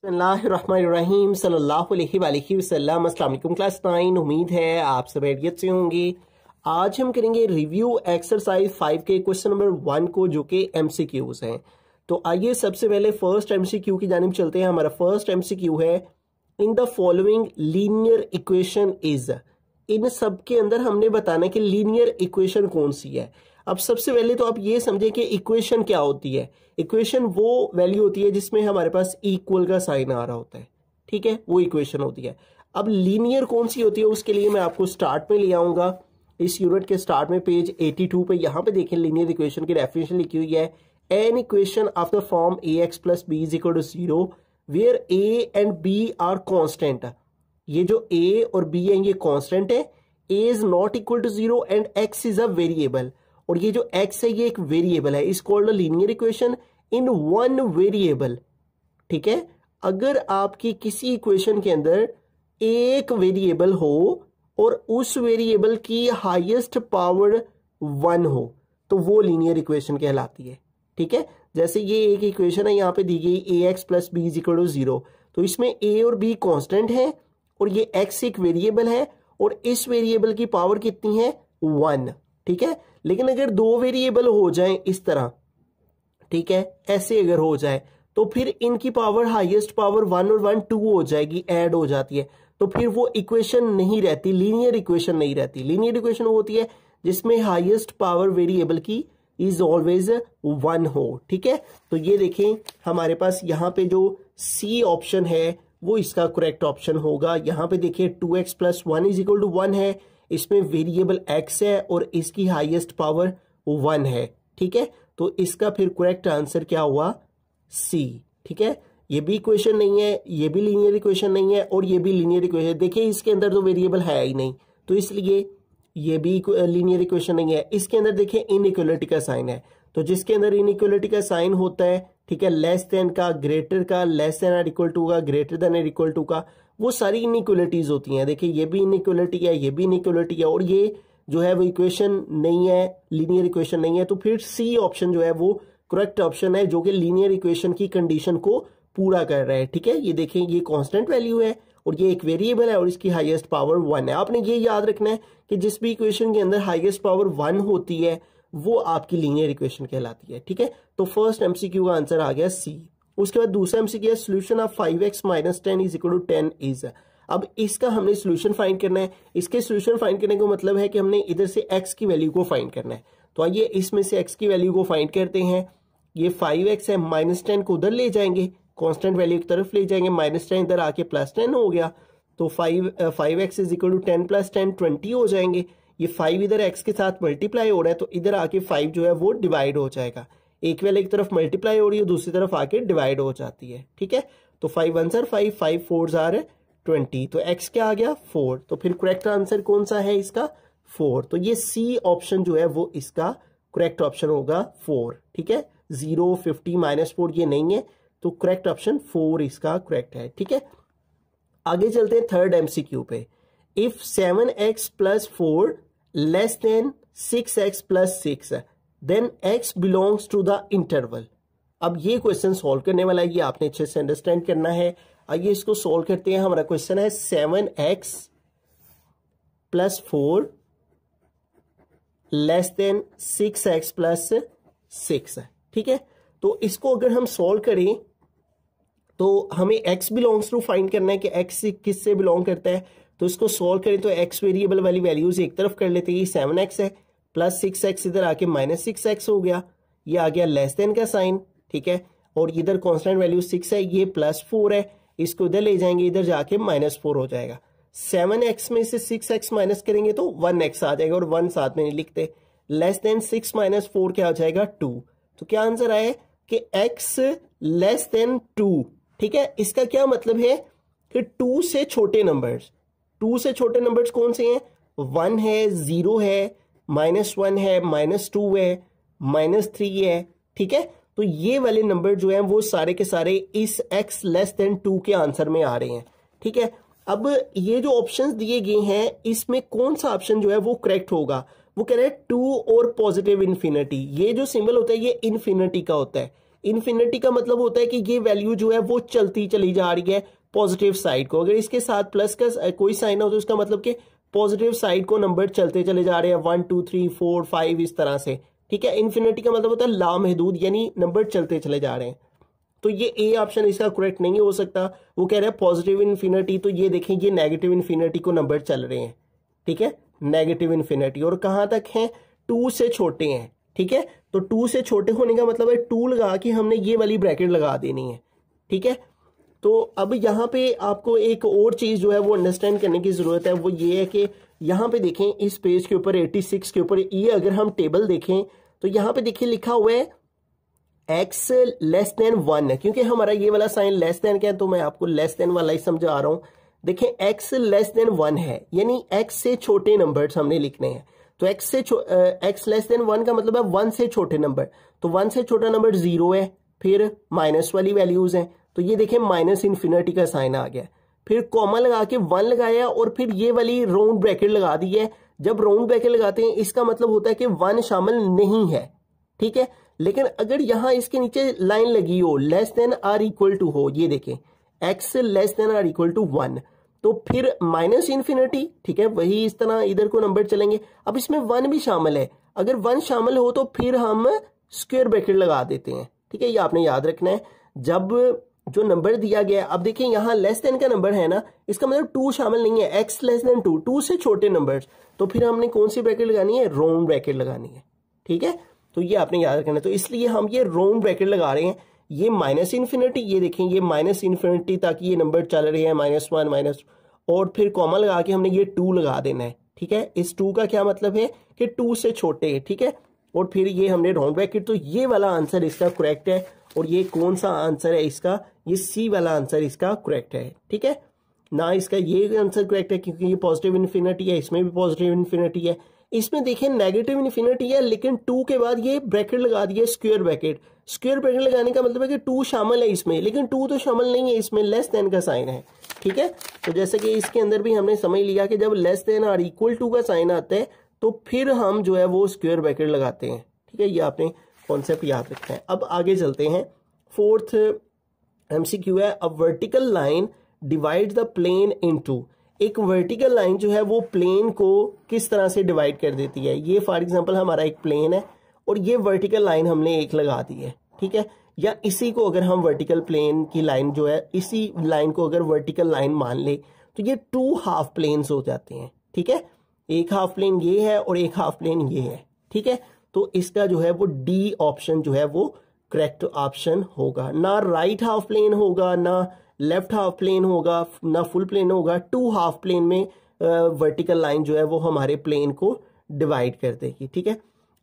बिस्मिल्लाहिर्रहमानिर्रहीम सल्लल्लाहु अलैहि वसल्लम। अस्सलाम वालेकुम क्लास 9। उम्मीद है आप सब खैरियत से होंगे। आज हम करेंगे रिव्यू एक्सरसाइज 5 के क्वेश्चन नंबर 1 को, जो कि एमसीक्यूज हैं। तो आइए सबसे पहले फर्स्ट एमसीक्यू की जानिब चलते हैं। हमारा फर्स्ट एमसीक्यू है, in the following linear equation is. इन सब के अंदर हमने बताना कि लीनियर इक्वेशन कौन सी है। अब सबसे पहले तो आप ये समझे कि इक्वेशन क्या होती है। इक्वेशन वो वैल्यू होती है जिसमें हमारे पास इक्वल का साइन आ रहा होता है, ठीक है, वो इक्वेशन होती है। अब लीनियर कौन सी होती है, उसके लिए मैं आपको स्टार्ट में ले आऊंगा। इस यूनिट के स्टार्ट में पेज 82 पे यहाँ पे देखें, लीनियर इक्वेशन की डेफिनेशन लिखी हुई है। An equation of the form a x plus b is equal to 0 where a and b are constant. ये जो ए और बी है ये कॉन्स्टेंट है। A is not equal to 0 and x is a variable, और ये जो x है ये एक वेरिएबल है। इस called linear equation in one variable, ठीक है। अगर आपकी किसी इक्वेशन के अंदर एक वेरिएबल हो और उस वेरिएबल की हाईएस्ट पावर 1 हो तो वो लीनियर इक्वेशन कहलाती है, ठीक है। जैसे ये एक इक्वेशन है, यहाँ पे दी गई a x plus b is equal to 0, तो इसमें ए और बी कांस्टेंट है और ये x एक वेरिएबल है और इस वेरिएबल की पावर कितनी है, 1, ठीक है। लेकिन अगर दो वेरिएबल हो जाएं इस तरह, ठीक है, ऐसे अगर हो जाए तो फिर इनकी पावर हाईएस्ट पावर 1 और 1 2 हो जाएगी, ऐड हो जाती है, तो फिर वो इक्वेशन नहीं रहती, लीनियर इक्वेशन नहीं रहती। लीनियर इक्वेशन होती है जिसमें हाईएस्ट पावर वेरिएबल की इज ऑलवेज 1 हो, ठीक है। तो ये देखें हमारे पास यहाँ पे जो सी ऑप्शन है वो इसका करेक्ट ऑप्शन होगा। यहाँ पे देखिए 2x plus 1 is equal to 1 है, इसमें वेरिएबल x है और इसकी हाईएस्ट पावर 1 है, ठीक है। तो इसका फिर करेक्ट आंसर क्या हुआ, C, ठीक है। ये भी इक्वेशन नहीं है, ये भी लीनियर इक्वेशन नहीं है और ये भी लीनियर इक्वेशन। देखिए इसके अंदर तो वेरिएबल है ही नहीं, तो इसलिए ये भी लीनियर इक्वेशन नहीं है। इसके अंदर देखिए इनइक्वालिटी का साइन है, तो जिसके अंदर इनइक्वालिटी का साइन होता है, ठीक है, लेस देन का, ग्रेटर का, लेस देन और इक्वल टू का, ग्रेटर देन और इक्वल टू का, वो सारी इनइक्वालिटीज होती हैं। देखिए ये भी इनइक्वालिटी है, ये भी इनइक्वालिटी है और ये जो है वो इक्वेशन नहीं है, लीनियर इक्वेशन नहीं है। तो फिर सी ऑप्शन जो है वो करेक्ट ऑप्शन है, जो कि लीनियर इक्वेशन की कंडीशन को पूरा कर रहा है, ठीक है। ये देखें ये कांस्टेंट वैल्यू है और ये एक वेरिएबल है और इसकी हाईएस्ट पावर 1 है। आपने ये याद रखना है कि जिस भी इक्वेशन के अंदर हाईएस्ट पावर 1 होती है वो आपकी लीनियर इक्वेशन कहलाती है, ठीक है। तो फर्स्ट एमसीक्यू का आंसर आ गया सी। उसके बाद दूसरा MCQ, solution of 5x minus 10 is equal to 10 is. अब इसका हमने सोल्यूशन फाइंड करना है। इसके सोल्यूशन फाइंड करने का मतलब है कि हमने इधर से x की वैल्यू को फाइंड करना है। तो आइए इसमें से x की वैल्यू को फाइंड करते हैं। ये 5x है, माइनस 10 को उधर ले जाएंगे, कांस्टेंट वैल्यू की तरफ ले जाएंगे, माइनस 10 इधर आके प्लस 10 हो गया, तो 5x is equal to 10 plus 10 20 हो जाएंगे। ये 5 इधर x के साथ मल्टीप्लाई हो रहा है, तो इधर आके 5 जो है वो डिवाइड हो जाएगा। एक वाले की तरफ मल्टीप्लाई हो रही है, दूसरी तरफ आके डिवाइड हो जाती है, ठीक है। तो 5 1 आर 5, 5 4 आर 20, तो x क्या आ गया 4। तो फिर करेक्ट आंसर कौन सा है इसका, 4। तो ये सी ऑप्शन जो है वो इसका करेक्ट ऑप्शन होगा 4, ठीक है। 0 50 माइनस 4 ये नहीं है, तो करेक्ट ऑप्शन 4 इसका करेक्ट है, ठीक है। आगे चलते हैं थर्ड एमसीक्यू पे। If 7x plus 4 less than 6x plus 6 then x belongs to the interval. अब ये क्वेश्चन सॉल्व करने वाला है, ये आपने अच्छे से अंडरस्टैंड करना है। आइए इसको सॉल्व करते हैं। हमारा क्वेश्चन है 7x plus 4 less than 6x plus 6, ठीक है। तो इसको अगर हम सॉल्व करें तो हमें x बिलोंग्स टू फाइंड करना है कि x किस से बिलोंग करता है। तो इसको सॉल्व करें तो x वेरिएबल वाली वैल्यूज एक तरफ कर लेते हैं। ये 7x है, प्लस 6x इधर आके माइनस 6x हो गया, ये आ गया लेस देन का साइन, ठीक है। और इधर कांस्टेंट वैल्यू 6 है, ये प्लस 4 है, इसको इधर ले जाएंगे, इधर जाके माइनस 4 हो जाएगा। 7x में से 6x माइनस करेंगे तो 1x आ जाएगा और 1 साथ में नहीं लिखते। लेस देन 6 माइनस 4 क्या आ जाएगा 2। तो क्या आंसर आया कि x लेस देन 2, ठीक है। इसका क्या मतलब है कि 2 से छोटे नंबर्स, 2 से छोटे नंबर्स कौन से हैं, 1 है, 0 है, -1 है, -2 है, -3 है, ठीक है। तो ये वाले नंबर जो हैं वो सारे के सारे इस x लेस देन 2 के आंसर में आ रहे हैं, ठीक है। अब ये जो ऑप्शंस दिए गए हैं इसमें कौन सा ऑप्शन जो है वो करेक्ट होगा, वो कह रहे हैं 2 और पॉजिटिव इन्फिनिटी। ये जो सिंबल होता है ये इन्फिनिटी का होता है, इन्फिनिटी का मतलब होता है कि ये वैल्यू जो है वो चलती चली जा रही है पॉजिटिव साइड को। अगर इसके साथ प्लस का कोई साइन हो तो उसका मतलब कि पॉजिटिव साइड को नंबर चलते चले जा रहे हैं 1 2 3 4 5 इस तरह से, ठीक है। इन्फिनिटी का मतलब होता है लामहदूद, यानी नंबर चलते चले जा रहे हैं। तो ये ए ऑप्शन इसका करेक्ट नहीं हो सकता। वो कह रहे हैं पॉजिटिव इन्फिनिटी, तो ये देखें ये नेगेटिव इन्फिनिटी को नंबर चल रहे हैं, ठीक है, नेगेटिव इन्फिनिटी। और कहां तक है, 2 से छोटे हैं, ठीक है। तो 2 से छोटे होने का मतलब है 2 लगा के हमने ये वाली ब्रैकेट लगा देनी है, ठीक है। तो अब यहाँ पे आपको एक और चीज जो है वो अंडरस्टैंड करने की जरूरत है, वो ये है कि यहाँ पे देखें इस पेज के ऊपर 86 के ऊपर ये अगर हम टेबल देखें तो यहाँ पे देखिए लिखा हुआ है x लेस देन 1, क्योंकि हमारा ये वाला साइन लेस देन का है तो मैं आपको लेस देन वाला ही समझा रहा हूं। देखें x लेस देन 1 है, यानी x से छोटे नंबर्स हमने लिखने हैं। तो x लेस देन 1 का मतलब है 1 से छोटे नंबर। तो 1 से छोटा नंबर 0 है, फिर माइनस वाली वैल्यूज हैं, तो ये देखें माइनस इन्फिनिटी का साइन आ गया। फिर कॉमा लगा के 1 लगाया और फिर ये वाली राउंड ब्रैकेट लगा दी है। जब राउंड ब्रैकेट लगाते हैं इसका मतलब होता है कि 1 शामिल नहीं है, ठीक है। लेकिन अगर यहां इसके नीचे लाइन लगी हो less than or equal to हो, ये देखें x less than or equal to 1, तो फिर माइनस इन्फिनिटी, ठीक है, वही इस तरह इधर को नंबर चलेंगे। अब इसमें 1 भी शामिल है, अगर 1 शामिल हो तो फिर हम स्क्वायर ब्रैकेट लगा देते हैं, ठीक है। ये आपने याद रखना है जब जो नंबर दिया गया। अब देखिए यहाँ लेस देन का नंबर है ना, इसका मतलब 2 शामिल नहीं है, x लेस देन 2, 2 से छोटे नंबर, तो फिर हमने कौन सी ब्रैकेट लगानी है, राउंड ब्रैकेट लगानी है, ठीक है। तो ये आपने याद रखना है, तो इसलिए हम ये राउंड ब्रैकेट लगा रहे हैं। ये माइनस इन्फिनिटी, ये देखें ये माइनस इन्फिनिटी तक ये नंबर चल रहे हैं, -1 माइनस, और फिर कॉमा लगा के हमने ये 2 लगा देना है, ठीक है। इस 2 का क्या मतलब है कि 2 से छोटे है, ठीक है। और फिर ये हमने राउंड ब्रैकेट, तो ये वाला आंसर इसका करेक्ट है। और ये कौन सा आंसर है इसका, ये सी वाला आंसर इसका करेक्ट है, ठीक है ना। इसका ये आंसर करेक्ट है क्योंकि ये पॉजिटिव इन्फिनिटी है, इसमें भी पॉजिटिव इन्फिनिटी है। इसमें देखिए नेगेटिव इन्फिनिटी है, लेकिन 2 के बाद ये ब्रैकेट लगा दिए स्क्वायर ब्रैकेट। स्क्वायर ब्रैकेट लगाने का मतलब है कि 2 शामिल है इसमें, लेकिन 2 तो शामिल नहीं है इसमें, लेस देन का साइन है, ठीक है। तो जैसे कि इसके अंदर भी हमने समझ लिया कि जब लेस देन और इक्वल टू का साइन आता है तो फिर हम जो है वो स्क्वायर ब्रैकेट लगाते हैं, ठीक है। ये आपने कॉन्सेप्ट याद रखना है। अब आगे चलते हैं। 4th MCQ है, a vertical line divide the plane into. एक वर्टिकल लाइन जो है वो प्लेन को किस तरह से डिवाइड कर देती है। ये फॉर एग्जांपल हमारा एक प्लेन है और ये वर्टिकल लाइन हमने एक लगा दी है, ठीक है। या इसी को अगर हम वर्टिकल प्लेन की लाइन जो है, इसी लाइन को अगर वर्टिकल लाइन मान ले तो ये 2 हाफ प्लेन्स हो जाते हैं, ठीक है। एक हाफ प्लेन ये है और एक हाफ प्लेन ये है, ठीक है। तो इसका जो है वो डी ऑप्शन जो है वो करेक्ट ऑप्शन होगा। ना राइट हाफ प्लेन होगा, ना लेफ्ट हाफ प्लेन होगा, ना फुल प्लेन होगा। 2 हाफ प्लेन में वर्टिकल लाइन जो है वो हमारे प्लेन को डिवाइड कर देगी, ठीक है।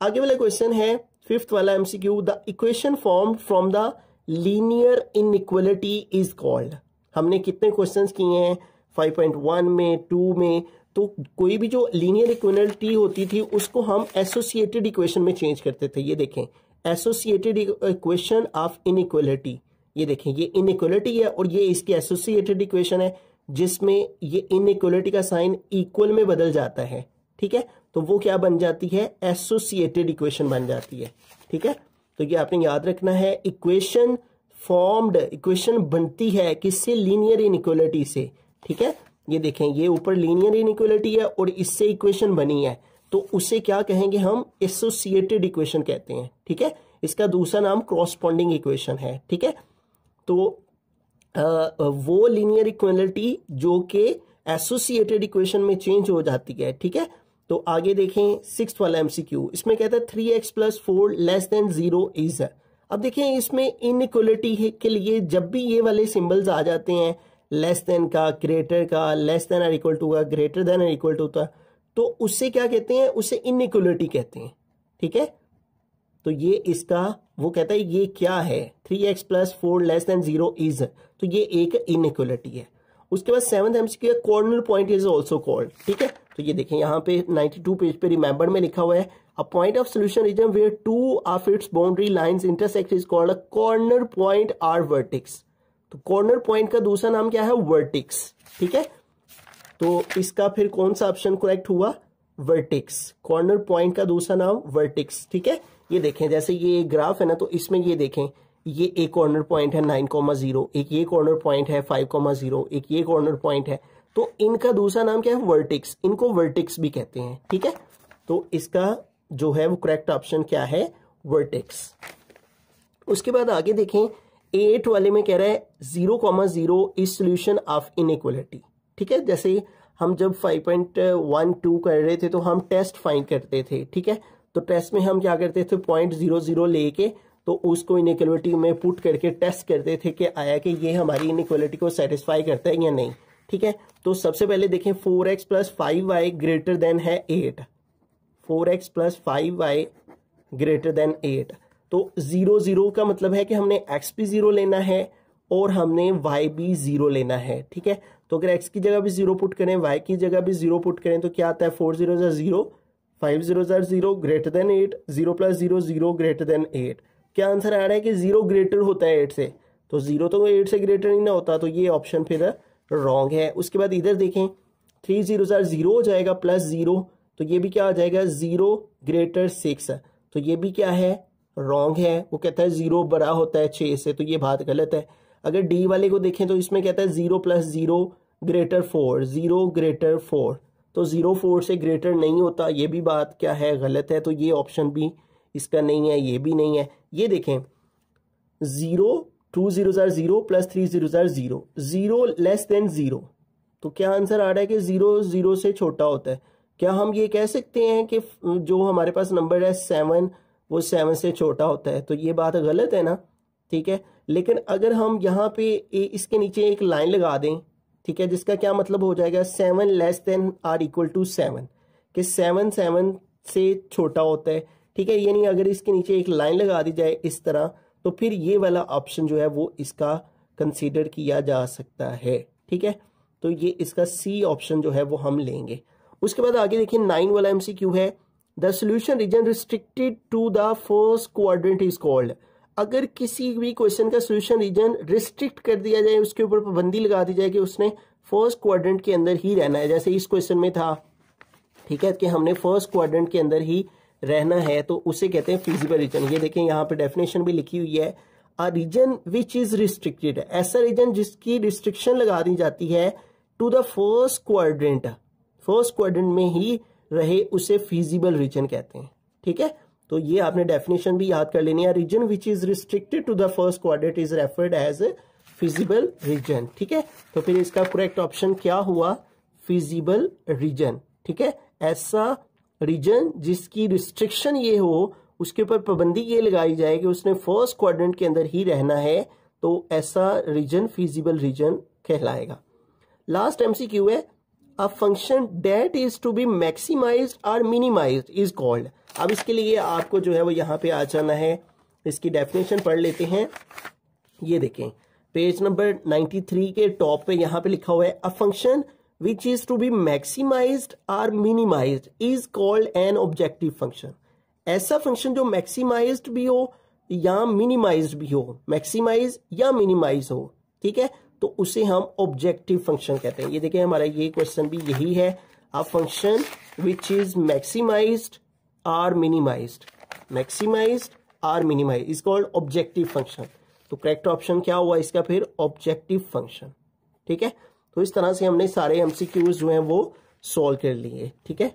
आगे वाला क्वेश्चन है 5th वाला MCQ, the equation formed from the linear inequality is called. हमने कितने क्वेश्चंस किए हैं 5.1 में, 2 में। तो कोई भी जो लीनियर इक्वालिटी होती थी उसको हम एसोसिएटेड इक्वेशन में चेंज करते थे। ये देखें एसोसिएटेड इक्वेशन ऑफ इनइक्वालिटी, ये देखें ये इनइक्वालिटी है और ये इसकी एसोसिएटेड इक्वेशन है जिसमें ये इनइक्वालिटी का साइन इक्वल में बदल जाता है, ठीक है। तो वो क्या बन जाती है, एसोसिएटेड इक्वेशन बन जाती है, ठीक है। तो ये आपने याद रखना है, इक्वेशन फॉर्म्ड, इक्वेशन बनती है किससे, लीनियर इनइक्वालिटी से, ठीक है। ये देखें ये ऊपर लीनियर इनइक्वालिटी है और इससे इक्वेशन बनी है, तो उसे क्या कहेंगे हम, एसोसिएटेड इक्वेशन कहते हैं, ठीक है। इसका दूसरा नाम कॉरस्पॉन्डिंग इक्वेशन है, ठीक है। तो वो लीनियर इक्वालिटी जो कि एसोसिएटेड इक्वेशन में चेंज हो जाती है, ठीक है। तो आगे देखें 6th वाला MCQ, इसमें कहता है 3x + 4 लेस देन 0 इज। अब देखें इसमें इनइक्वालिटी के लिए जब भी ये वाले सिंबल्स आ जाते हैं, लेस देन का, ग्रेटर का, लेस देन और इक्वल टू का, ग्रेटर देन और इक्वल टू का, तो उससे क्या कहते हैं, उसे इनइक्वालिटी कहते हैं, ठीक है। तो ये इसका वो कहता है ये क्या है, 3x + 4 लेस देन 0 इज, तो ये एक इनइक्वालिटी है। उसके बाद 7th MCQ है, corner point is also called, ठीक है। तो ये देखें यहाँ पे 92 पेज पे रिमेंबर में लिखा हुआ है, a point of solution region where 2 of its boundary lines intersect is called a corner point or vertex. तो कॉर्नर पॉइंट का दूसरा नाम क्या है, वर्टेक्स, ठीक है। तो इसका फिर कौन सा ऑप्शन करेक्ट हुआ, वर्टेक्स। कॉर्नर पॉइंट का दूसरा नाम वर्टेक्स, ठीक है। ये देखें जैसे ये ग्राफ है ना, तो इसमें ये देखें ये एक कॉर्नर पॉइंट है 9,0, एक ये कॉर्नर पॉइंट है 5,0, एक ये कॉर्नर पॉइंट है, तो इनका दूसरा नाम क्या है, वर्टेक्स। इनको वर्टेक्स भी कहते हैं, ठीक है। तो इसका जो है वो करेक्ट ऑप्शन क्या है, वर्टेक्स। उसके बाद आगे देखें, 8 वाले में कह रहा है 0,0 इज सोल्यूशन ऑफ इनइक्वालिटी, ठीक है। जैसे हम जब 5.12 कर रहे थे तो हम टेस्ट फाइंड करते थे, ठीक है। तो टेस्ट में हम क्या करते थे, 0.00 लेके तो उसको इनइक्वालिटी में पुट करके टेस्ट करते थे कि आया कि ये हमारी इनइक्वालिटी को सेटिस्फाई करता है या नहीं, ठीक है। तो सबसे पहले देखें 4x + 5y ग्रेटर देन है 8, 4x + 5y ग्रेटर देन 8। तो 0,0 का मतलब है कि हमने x भी 0 लेना है और हमने y भी 0 लेना है, ठीक है। तो अगर x की जगह भी 0 पुट करें, y की जगह भी 0 पुट करें तो क्या आता है, 4 0 0, 5 0 0 ग्रेटर देन 8, 0 + 0 0 ग्रेटर देन 8। क्या आंसर आ रहा है कि 0 ग्रेटर होता है 8 से, तो 0 तो 8 से ग्रेटर नहीं ना होता, तो ये ऑप्शन फिर रॉन्ग है। उसके बाद इधर देखें 3 0 0 हो जाएगा +0, तो ये भी क्या आ जाएगा 0 ग्रेटर 6, तो ये भी क्या है, रॉन्ग है। वो कहता है 0 बड़ा होता है 6 से, तो ये बात गलत है। अगर डी वाले को देखें तो इसमें कहता है 0 + 0 ग्रेटर 4, 0 ग्रेटर 4, तो 0 4 से ग्रेटर नहीं होता, ये भी बात क्या है, गलत है। तो ये ऑप्शन भी इसका नहीं है, ये भी नहीं है। ये देखें 0 2 0 0 + 3 0 0, 0 लेस देन 0, तो क्या आंसर आ रहा है कि 0 0 से छोटा होता है। क्या हम ये कह सकते हैं कि जो हमारे पास नंबर है 7 वो 7 से छोटा होता है, तो ये बात गलत है ना, ठीक है। लेकिन अगर हम यहाँ पे इसके नीचे एक लाइन लगा दें, ठीक है, जिसका क्या मतलब हो जाएगा, 7 less than or equal to 7, कि 7 7 से छोटा होता है, ठीक है। यानी अगर इसके नीचे एक लाइन लगा दी जाए इस तरह, तो फिर ये वाला ऑप्शन जो है वो इसका कंसीडर किया जा सकता है, ठीक है। तो ये इसका सी ऑप्शन जो है वो हम लेंगे। उसके बाद आगे देखिए 9 वाला MCQ है, the solution region restricted to the first quadrant is called. अगर किसी भी क्वेश्चन का सोल्यूशन रीजन रिस्ट्रिक्ट कर दिया जाए, उसके ऊपर पाबंदी लगा दी जाए कि उसने फर्स्ट क्वाड्रेंट के अंदर ही रहना है, जैसे इस क्वेश्चन में था, ठीक है, कि हमने फर्स्ट क्वाड्रेंट के अंदर ही रहना है, तो उसे कहते हैं फिजिबल रीजन। ये देखें यहाँ पे डेफिनेशन भी लिखी हुई है, a region which is restricted, ऐसा रीजन जिसकी रिस्ट्रिक्शन लगा दी जाती है to the first quadrant, first quadrant में ही रहे, उसे फिजिबल रीजन कहते हैं, ठीक है। तो ये आपने डेफिनेशन भी याद कर लेनी है, region which is restricted to the first quadrant is referred as feasible region, ठीक है। तो फिर इसका करेक्ट ऑप्शन क्या हुआ, फिजिबल रीजन, ठीक है। ऐसा रीजन जिसकी रिस्ट्रिक्शन ये हो, उसके ऊपर पाबंदी ये लगाई जाए कि उसने फर्स्ट क्वाड्रेंट के अंदर ही रहना है, तो ऐसा रीजन फिजिबल रीजन कहलाएगा। लास्ट MCQ है, a function that is to be maximized और मिनिमाइज्ड इज कॉल्ड। अब इसके लिए आपको जो है वो यहाँ पे आ जाना है, इसकी डेफिनेशन पढ़ लेते हैं। ये देखें पेज नंबर 93 के टॉप पे यहाँ पे लिखा हुआ है, a function which is to be maximized or minimized is called an objective function। ऐसा फंक्शन जो मैक्सिमाइज्ड भी हो या मिनिमाइज्ड भी हो, मैक्सिमाइज या मिनिमाइज हो, ठीक है, तो उसे हम ऑब्जेक्टिव फंक्शन कहते हैं। ये देखिए हमारा ये क्वेश्चन भी यही है, a function which is maximized और मिनिमाइज्ड, मैक्सिमाइज्ड और minimize is called objective function. तो करेक्ट ऑप्शन क्या हुआ इसका फिर, ऑब्जेक्टिव फंक्शन, ठीक है। तो इस तरह से हमने सारे MCQs जो हैं वो सॉल्व कर लिए, ठीक है।